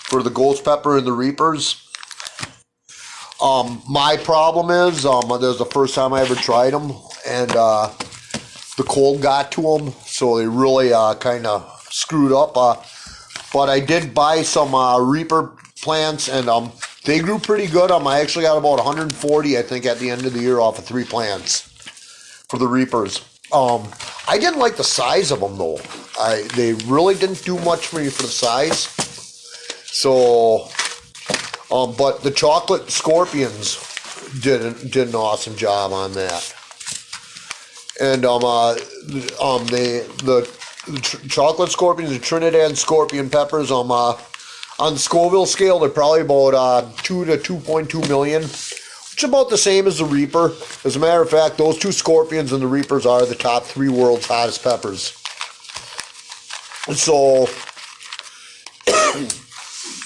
for the ghost pepper and the reapers. My problem is, this was the first time I ever tried them, and the cold got to them, so they really kind of screwed up. But I did buy some reaper plants, and they grew pretty good. I actually got about 140, I think, at the end of the year off of 3 plants for the reapers. I didn't like the size of them though. They really didn't do much for me for the size. So, but the chocolate scorpions did an awesome job on that. And the chocolate scorpions, the Trinidad scorpion peppers, on the Scoville scale, they're probably about 2 to 2.2 million, which is about the same as the Reaper. As a matter of fact, those 2 scorpions and the Reapers are the top 3 world's hottest peppers. So,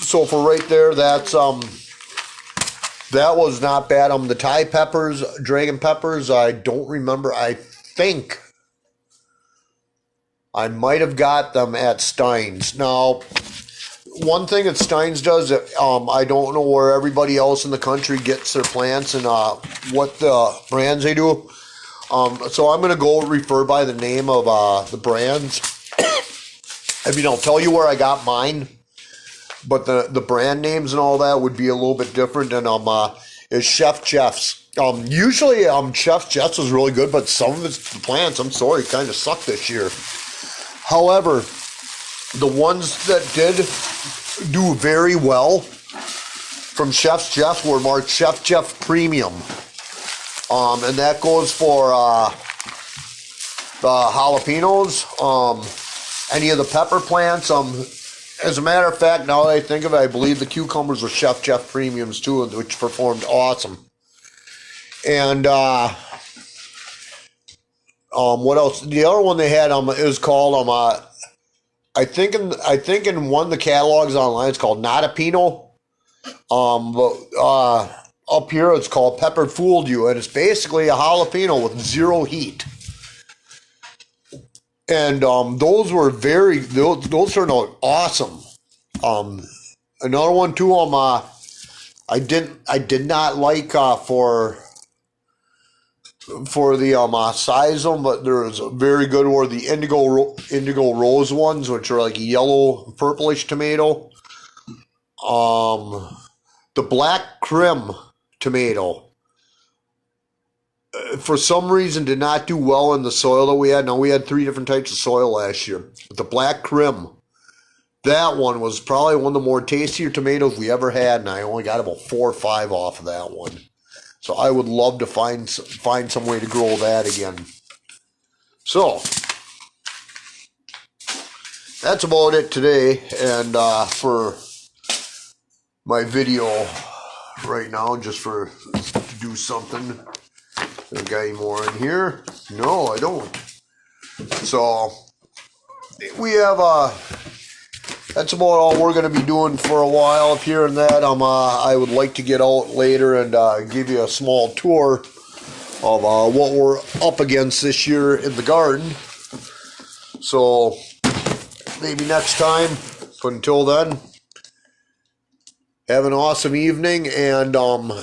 so for right there, that's that was not bad. The Thai peppers, dragon peppers, I don't remember. I think I might have got them at Stein's. Now, one thing that Stein's does, I don't know where everybody else in the country gets their plants and what the brands they do. So I'm going to go refer by the name of the brands. I mean, I'll tell you where I got mine, but the brand names and all that would be a little bit different. And is Chef Jeff's. Usually Chef Jeff's is really good, but some of its plants, I'm sorry, kind of suck this year. However, the ones that did do very well from Chef Jeff were marked Chef Jeff Premium. And that goes for the jalapenos, any of the pepper plants. As a matter of fact, now that I think of it, I believe the cucumbers were Chef Jeff Premiums too, which performed awesome. And what else? The other one they had is called I think in one of the catalogs online it's called Not a Pinot. But up here it's called Pepper Fooled You, and it's basically a jalapeno with 0 heat. And those were those turned out awesome. Another one too. I did not like for the size of them, but there's a very good or the indigo rose ones, which are like yellow purplish tomato. The black crim tomato, for some reason, did not do well in the soil that we had. Now, we had 3 different types of soil last year. But the black crim, that one was probably one of the more tastier tomatoes we ever had, and I only got about 4 or 5 off of that one. So I would love to find some way to grow that again. So, that's about it today, and for my video right now, just to do something. I got any more in here? No, I don't. So we have that's about all we're going to be doing for a while up here and that. I would like to get out later and give you a small tour of what we're up against this year in the garden. So maybe next time. But until then, have an awesome evening. And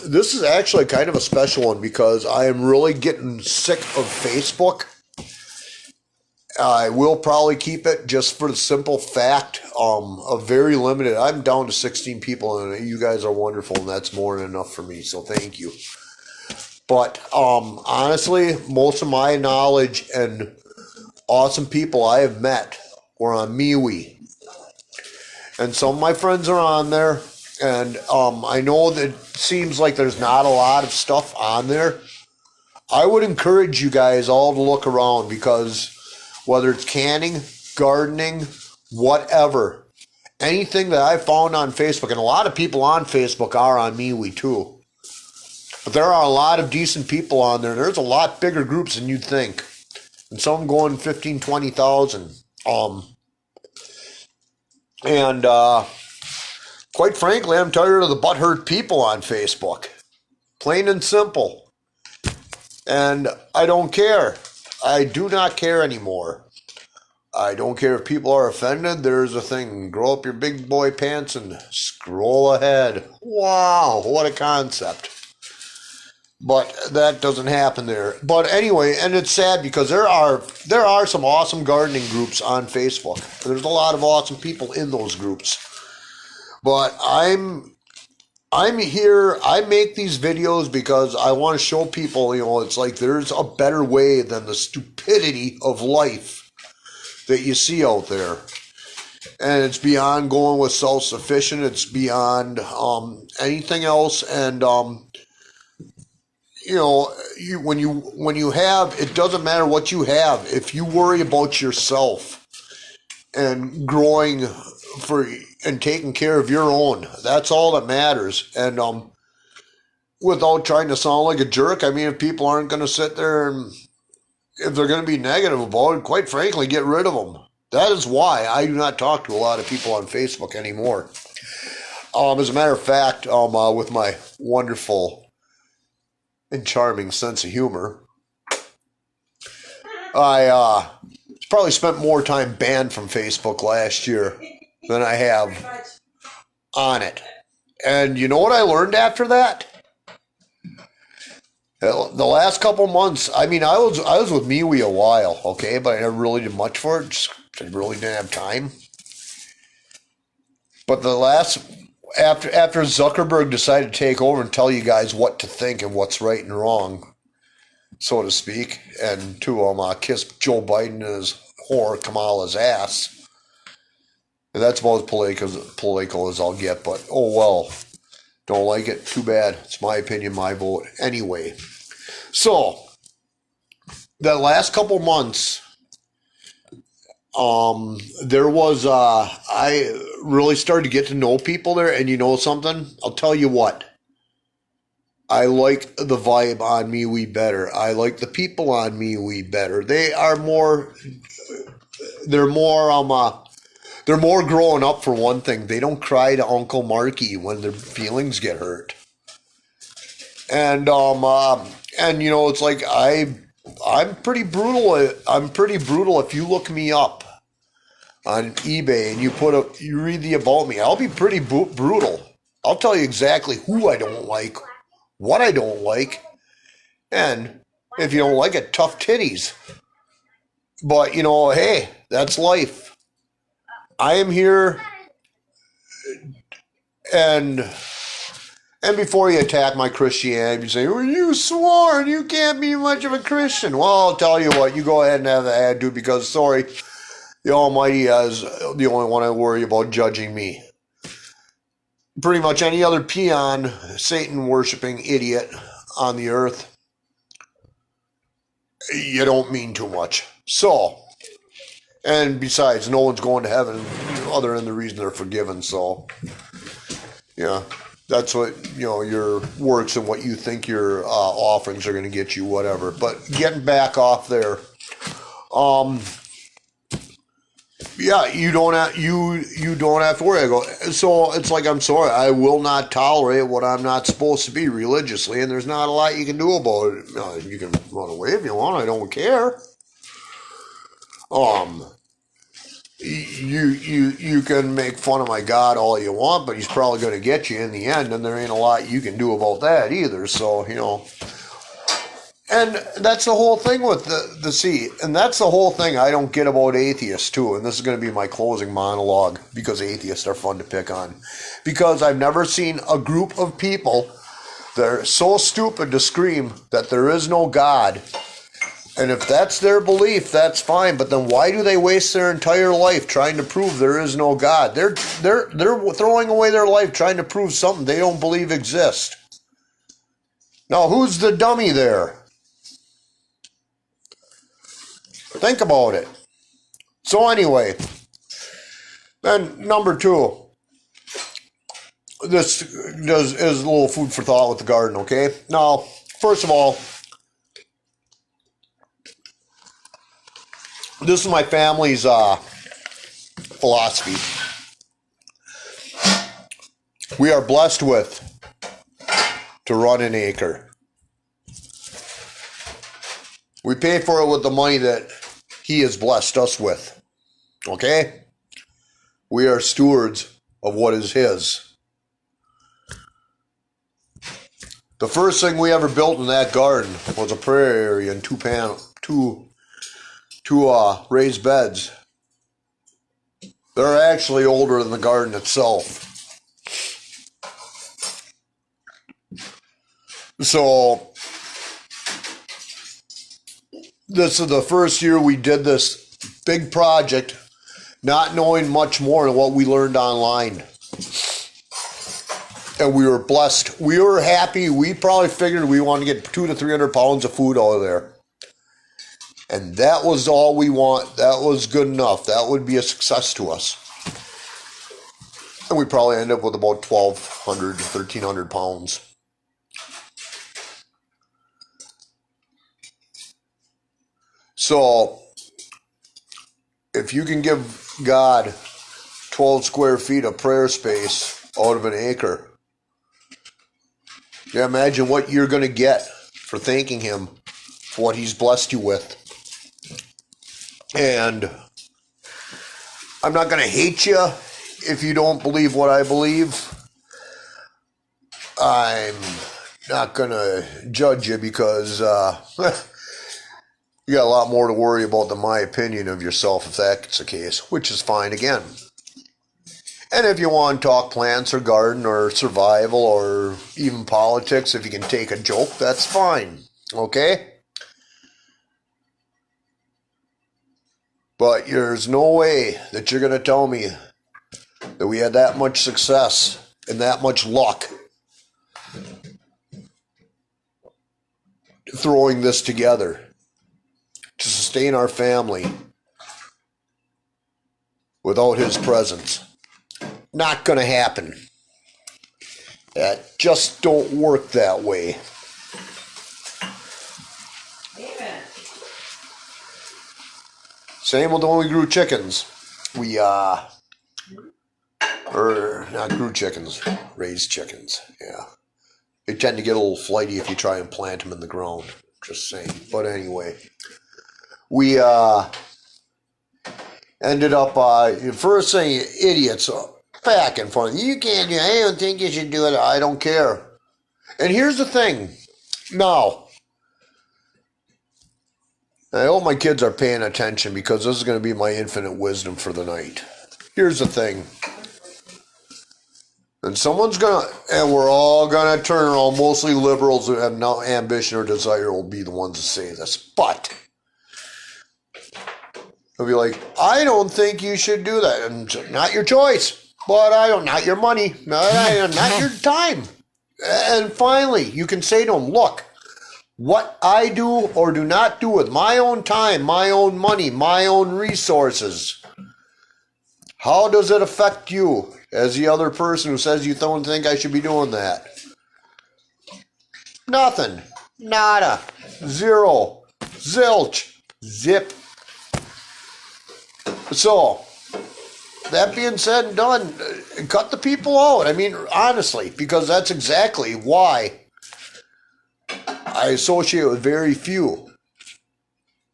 this is actually kind of a special one because I am really getting sick of Facebook. I will probably keep it just for the simple fact of very limited. I'm down to 16 people, and you guys are wonderful, and that's more than enough for me, so thank you. But honestly, most of my knowledge and awesome people I have met were on MeWe. And some of my friends are on there, and I know that it seems like there's not a lot of stuff on there. I would encourage you guys all to look around because whether it's canning, gardening, whatever, anything that I found on Facebook, and a lot of people on Facebook are on MeWe too. But there are a lot of decent people on there. There's a lot bigger groups than you'd think. And some going 15, 20,000. Quite frankly, I'm tired of the butthurt people on Facebook. Plain and simple. And I don't care. I do not care anymore. I don't care if people are offended. There's a thing. Grow up your big boy pants and scroll ahead. Wow, what a concept. But that doesn't happen there. But anyway, and it's sad because there are some awesome gardening groups on Facebook. There's a lot of awesome people in those groups. But I'm here, I make these videos because I want to show people, it's like there's a better way than the stupidity of life that you see out there. And it's beyond going with self-sufficient. It's beyond anything else. And, when you have, it doesn't matter what you have. If you worry about yourself and growing and taking care of your own, that's all that matters. And without trying to sound like a jerk, I mean, if people aren't going to sit there and if they're going to be negative about it, quite frankly, get rid of them. That is why I do not talk to a lot of people on Facebook anymore. As a matter of fact, with my wonderful and charming sense of humor, I probably spent more time banned from Facebook last year than I have on it. And you know what I learned after that? The last couple months, I mean, I was with MeWe a while, okay, but I never really did much for it. Just I really didn't have time. But after Zuckerberg decided to take over and tell you guys what to think and what's right and wrong, so to speak, and to kiss Joe Biden and his whore Kamala's ass. And that's about as political as I'll get, but oh well. Don't like it? Too bad. It's my opinion, my vote. Anyway, so the last couple months, there was, I really started to get to know people there, and you know something? I'll tell you what. I like the vibe on MeWe better. I like the people on MeWe better. They're more growing up for one thing. They don't cry to Uncle Marky when their feelings get hurt. And it's like I'm pretty brutal. I'm pretty brutal. If you look me up on eBay and you read the about me, I'll be pretty brutal. I'll tell you exactly who I don't like, what I don't like, and if you don't like it, tough titties. But hey, that's life. I am here, and before you attack my Christianity, you say, well, you swore and you can't be much of a Christian. Well, I'll tell you what, you go ahead and have the attitude because, sorry, the Almighty is the only one I worry about judging me. Pretty much any other peon, Satan-worshipping idiot on the earth, you don't mean too much. So, and besides, no one's going to heaven other than the reason they're forgiven. So, yeah, that's what, your works and what you think your offerings are going to get you, whatever. But getting back off there, Yeah, you don't have to worry. I go, so it's like, I'm sorry, I will not tolerate what I'm not supposed to be religiously, and there's not a lot you can do about it. You can run away if you want. I don't care. You can make fun of my God all you want, but he's probably going to get you in the end, and there ain't a lot you can do about that either. So, and that's the whole thing with the sea. And that's the whole thing I don't get about atheists, too. And this is going to be my closing monologue, because atheists are fun to pick on. Because I've never seen a group of people that are so stupid to scream that there is no God. And if that's their belief, that's fine. But then why do they waste their entire life trying to prove there is no God? They're throwing away their life trying to prove something they don't believe exists. Now, who's the dummy there? Think about it. So anyway, then number 2. This is a little food for thought with the garden, okay? Now, first of all, this is my family's philosophy. We are blessed with to run an acre. We pay for it with the money that he has blessed us with. Okay? We are stewards of what is his. The first thing we ever built in that garden was a prayer area and two raised beds. They're actually older than the garden itself. So, this is the first year we did this big project, not knowing much more than what we learned online. And we were blessed. We were happy. We probably figured we wanted to get 200 to 300 pounds of food out of there. And that was all we want. That was good enough. That would be a success to us. And we probably end up with about 1,200 to 1,300 pounds. So, if you can give God 12 square feet of prayer space out of an acre, yeah, imagine what you're going to get for thanking him for what he's blessed you with. And I'm not going to hate you if you don't believe what I believe. I'm not going to judge you because you got a lot more to worry about than my opinion of yourself if that's the case, which is fine again. And if you want to talk plants or garden or survival or even politics, if you can take a joke, that's fine. Okay? But there's no way that you're going to tell me that we had that much success and that much luck throwing this together to sustain our family without his presence. Not going to happen. That just don't work that way. Amen. Same with when we grew chickens. Or not grew chickens, raised chickens. Yeah. They tend to get a little flighty if you try and plant them in the ground. Just saying. But anyway, we ended up, first thing, idiots back and forth. You can't do it. I don't think you should do it. I don't care. And here's the thing. Now, I hope my kids are paying attention because this is going to be my infinite wisdom for the night. Here's the thing. And and we're all going to turn around, mostly liberals who have no ambition or desire will be the ones to say this. But they'll be like, I don't think you should do that. And not your choice. But not your money, not your time. And finally, you can say to them, look, what I do or do not do with my own time, my own money, my own resources, how does it affect you as the other person who says you don't think I should be doing that? Nothing. Nada. Zero. Zilch. Zip. So, that being said and done, cut the people out. I mean, honestly, because that's exactly why I associate with very few.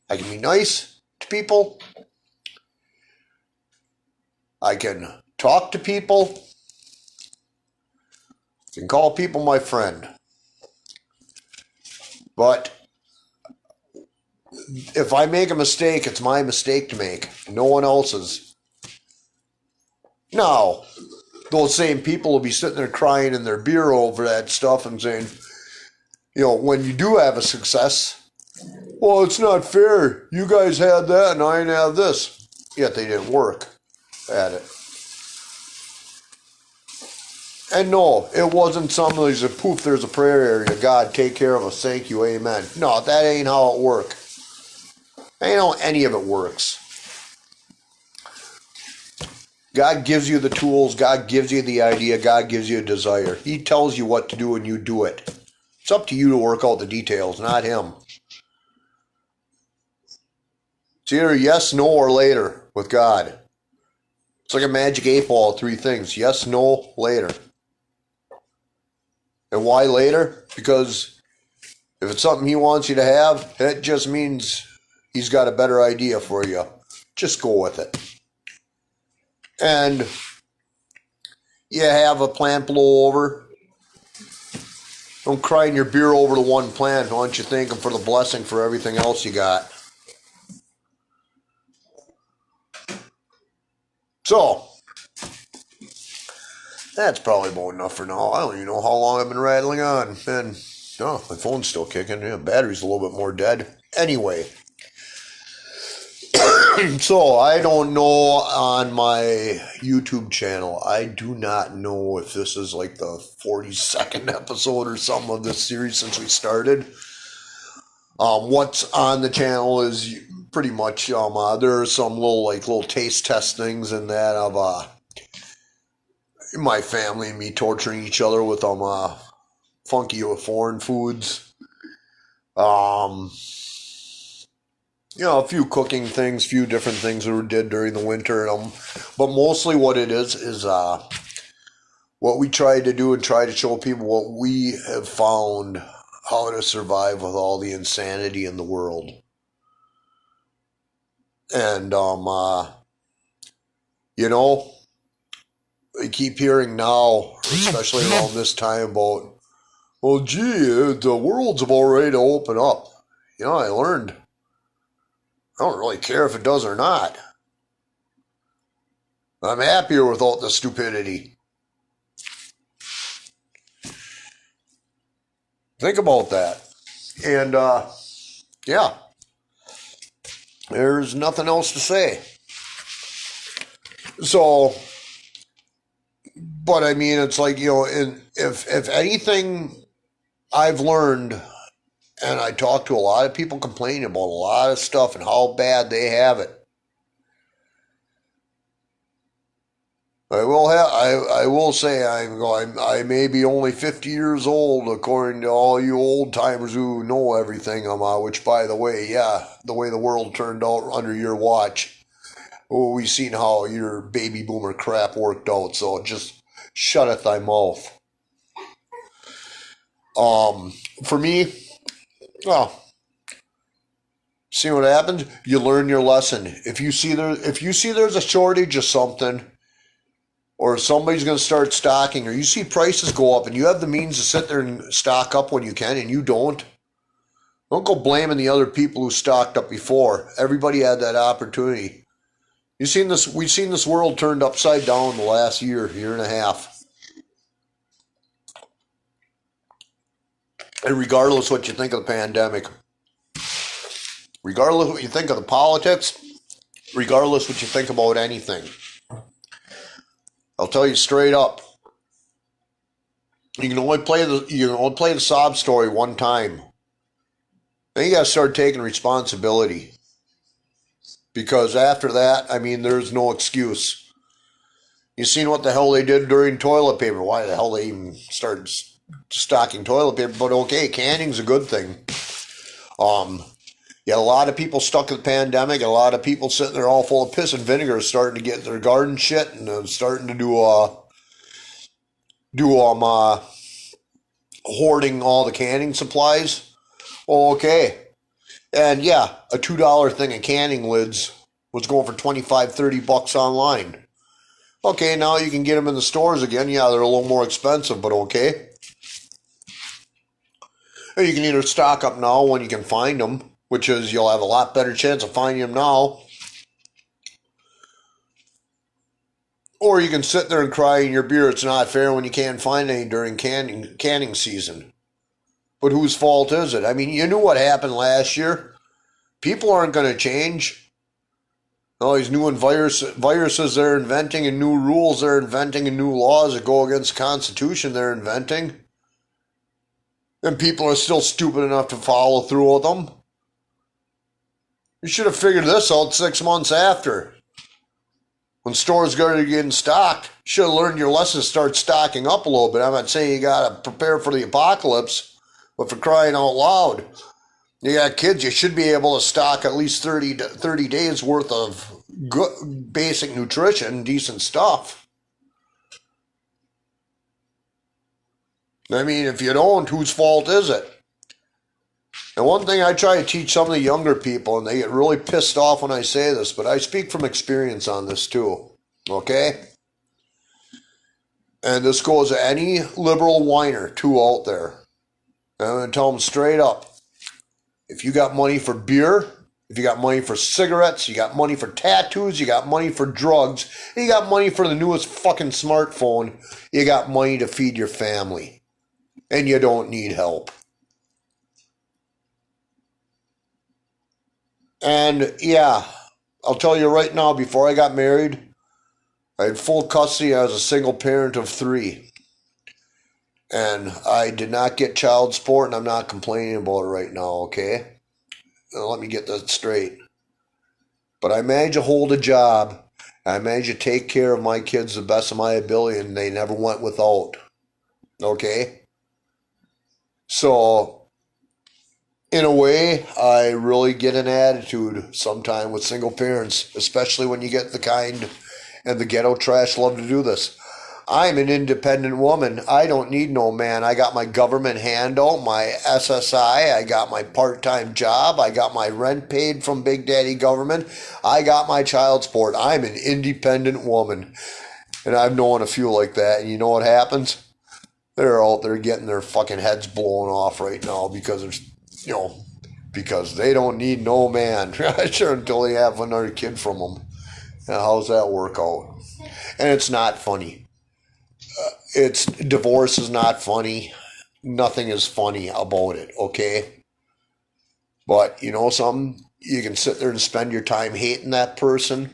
I can be nice to people. I can talk to people. I can call people my friend. But if I make a mistake, it's my mistake to make. No one else's. Now, those same people will be sitting there crying in their beer over that stuff and saying, when you do have a success, well, it's not fair. You guys had that and I didn't have this. Yet they didn't work at it. And no, it wasn't something like, poof, there's a prayer area. God, take care of us. Thank you. Amen. No, that ain't how it works. Ain't how any of it works. God gives you the tools. God gives you the idea. God gives you a desire. He tells you what to do and you do it. It's up to you to work out the details, not him. It's either yes, no, or later with God. It's like a magic 8-ball, 3 things. Yes, no, later. And why later? Because if it's something he wants you to have, it just means he's got a better idea for you. Just go with it. And you have a plant blow over. Don't cry in your beer over the one plant. Why don't you thank him for the blessing for everything else you got? So, that's probably about enough for now. I don't even know how long I've been rattling on. And, my phone's still kicking. Yeah, battery's a little bit more dead. Anyway. So, I don't know on my YouTube channel. I do not know if this is like the 42nd episode or something of this series since we started. What's on the channel is pretty much, there are some little taste test things in that of, my family and me torturing each other with funky foreign foods. A few cooking things, few different things that we did during the winter. But mostly what it is what we tried to do and try to show people what we have found how to survive with all the insanity in the world. And, I keep hearing now, especially around this time, about, well, gee, the world's about ready to open up. I learned, I don't really care if it does or not. I'm happier without the stupidity. Think about that. And, there's nothing else to say. So, but I mean, it's like, if anything I've learned, and I talk to a lot of people complaining about a lot of stuff and how bad they have it. I will say I may be only 50 years old according to all you old timers who know everything. Which, by the way, the way the world turned out under your watch, we've seen how your baby boomer crap worked out. So just shutteth thy mouth. For me, see what happens? You learn your lesson. If you see there's a shortage of something, or somebody's going to start stocking, or you see prices go up and you have the means to sit there and stock up when you can and you don't go blaming the other people who stocked up before. Everybody had that opportunity. We've seen this world turned upside down the last year and a half. And regardless what you think of the pandemic, regardless what you think of the politics, regardless what you think about anything, I'll tell you straight up, you can only play the sob story one time. Then you got to start taking responsibility, because after that, there's no excuse. You seen what the hell they did during toilet paper? Why the hell they even started stocking toilet paper? But okay, canning's a good thing. You got a lot of people stuck in the pandemic, a lot of people sitting there all full of piss and vinegar, starting to get their garden shit and starting to do hoarding all the canning supplies. Well, okay. And yeah, a $2 thing of canning lids was going for $25-30 online. Okay, now you can get them in the stores again. Yeah, they're a little more expensive, but okay. And you can either stock up now when you can find them, which is you'll have a lot better chance of finding them now. Or you can sit there and cry in your beer it's not fair when you can't find any during canning season. But whose fault is it? I mean, you knew what happened last year. People aren't going to change. All these new viruses they're inventing and new rules they're inventing and new laws that go against the Constitution they're inventing. And people are still stupid enough to follow through with them. You should have figured this out 6 months after. When stores started getting stocked, you should have learned your lesson, start stocking up a little bit. I'm not saying you got to prepare for the apocalypse, but for crying out loud, you got kids, you should be able to stock at least 30 days worth of good, basic nutrition, decent stuff. I mean, if you don't, whose fault is it? And one thing I try to teach some of the younger people, and they get really pissed off when I say this, but I speak from experience on this too, okay? And this goes to any liberal whiner too out there. And I'm going to tell them straight up. If you got money for beer, if you got money for cigarettes, you got money for tattoos, you got money for drugs, you got money for the newest fucking smartphone, you got money to feed your family. And you don't need help. And yeah, I'll tell you right now, before I got married, I had full custody. I was a single parent of 3. And I did not get child support, and I'm not complaining about it right now, okay? Now, let me get that straight. But I managed to hold a job. I managed to take care of my kids the best of my ability, and they never went without, okay? So, in a way, I really get an attitude sometime with single parents, especially when you get the kind and the ghetto trash love to do this. I'm an independent woman. I don't need no man. I got my government handout, my SSI. I got my part-time job. I got my rent paid from Big Daddy government. I got my child support. I'm an independent woman. And I've known a few like that. And you know what happens? They're out there getting their fucking heads blown off right now because there's, because they don't need no man. Sure, until they have another kid from them. Now, how's that work out? And it's not funny. Divorce is not funny. Nothing is funny about it, okay? But you know something? You can sit there and spend your time hating that person,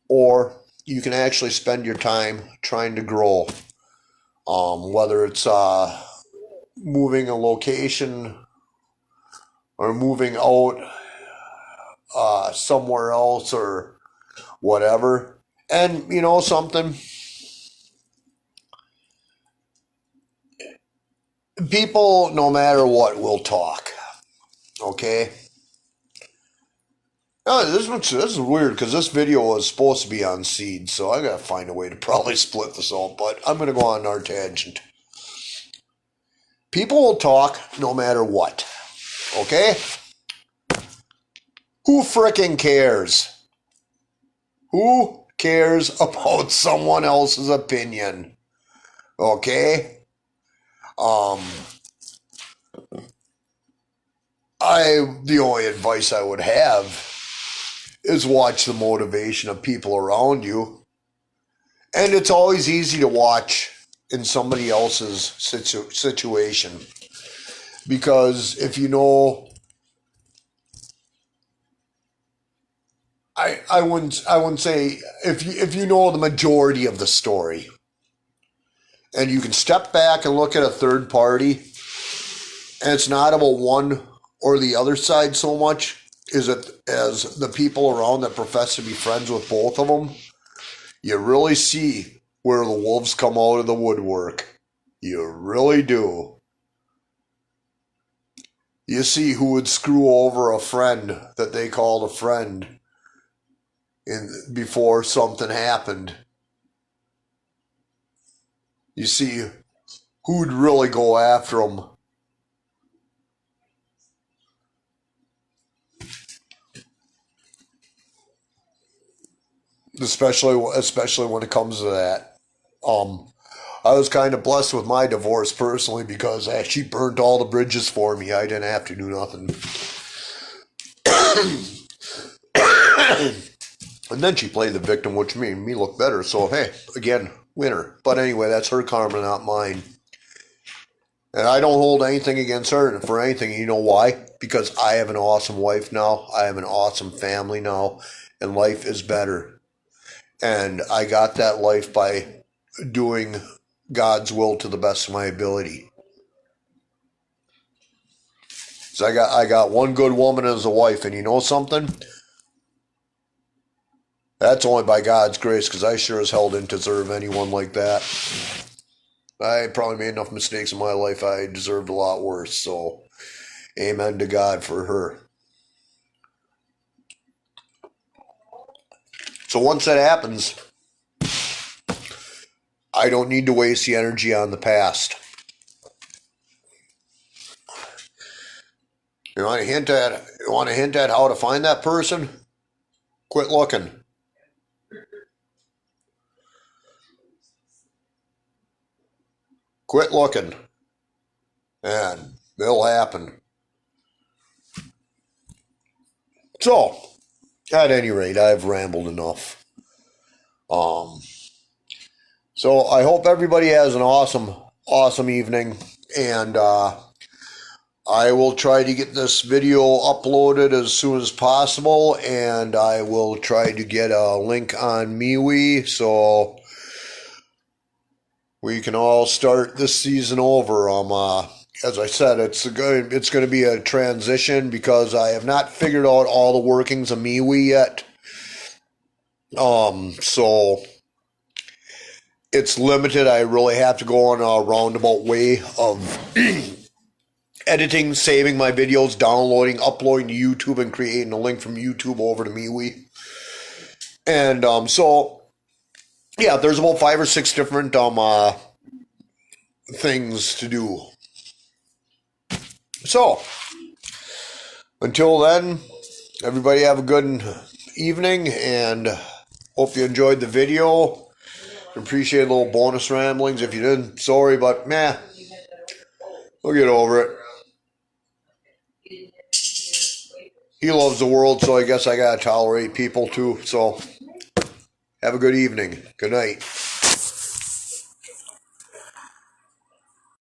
or you can actually spend your time trying to grow. Whether it's moving a location or moving out somewhere else or whatever. And you know something? People, no matter what, will talk. Okay? Oh, this is weird because this video was supposed to be on seed, so I gotta find a way to probably split this out, but I'm gonna go on our tangent. People will talk no matter what. Okay? Who frickin' cares? Who cares about someone else's opinion? Okay? The only advice I would have is watch the motivation of people around you. And it's always easy to watch in somebody else's situation. Because if you know, I wouldn't say, if you know the majority of the story, and you can step back and look at a third party, and it's not about one or the other side so much as the people around that profess to be friends with both of them, you really see where the wolves come out of the woodwork. You really do. You see who would screw over a friend that they called a friend before something happened. You see who'd really go after them. Especially when it comes to that. I was kind of blessed with my divorce personally because she burnt all the bridges for me. I didn't have to do nothing. And then she played the victim, which made me look better. So, hey, again, winner. But anyway, that's her karma, not mine. And I don't hold anything against her for anything. You know why? Because I have an awesome wife now. I have an awesome family now. And life is better. And I got that life by doing God's will to the best of my ability. So I got one good woman as a wife, and you know something? That's only by God's grace, because I sure as hell didn't deserve anyone like that. I probably made enough mistakes in my life. I deserved a lot worse. So, amen to God for her. So once that happens, I don't need to waste the energy on the past. You want to hint at how to find that person? Quit looking. Quit looking. And it'll happen. So, at any rate, I've rambled enough. So I hope everybody has an awesome evening, and I will try to get this video uploaded as soon as possible, and I will try to get a link on MeWe so we can all start this season over. As I said, it's going to be a transition because I have not figured out all the workings of MeWe yet. So it's limited. I really have to go on a roundabout way of editing, saving my videos, downloading, uploading to YouTube, and creating a link from YouTube over to MeWe. And so yeah, there's about 5 or 6 different things to do. So until then, everybody have a good evening, and hope you enjoyed the video. Appreciate a little bonus ramblings. If you didn't, sorry, but meh, we'll get over it. He loves the world, so I guess I gotta tolerate people too. So have a good evening. Good night.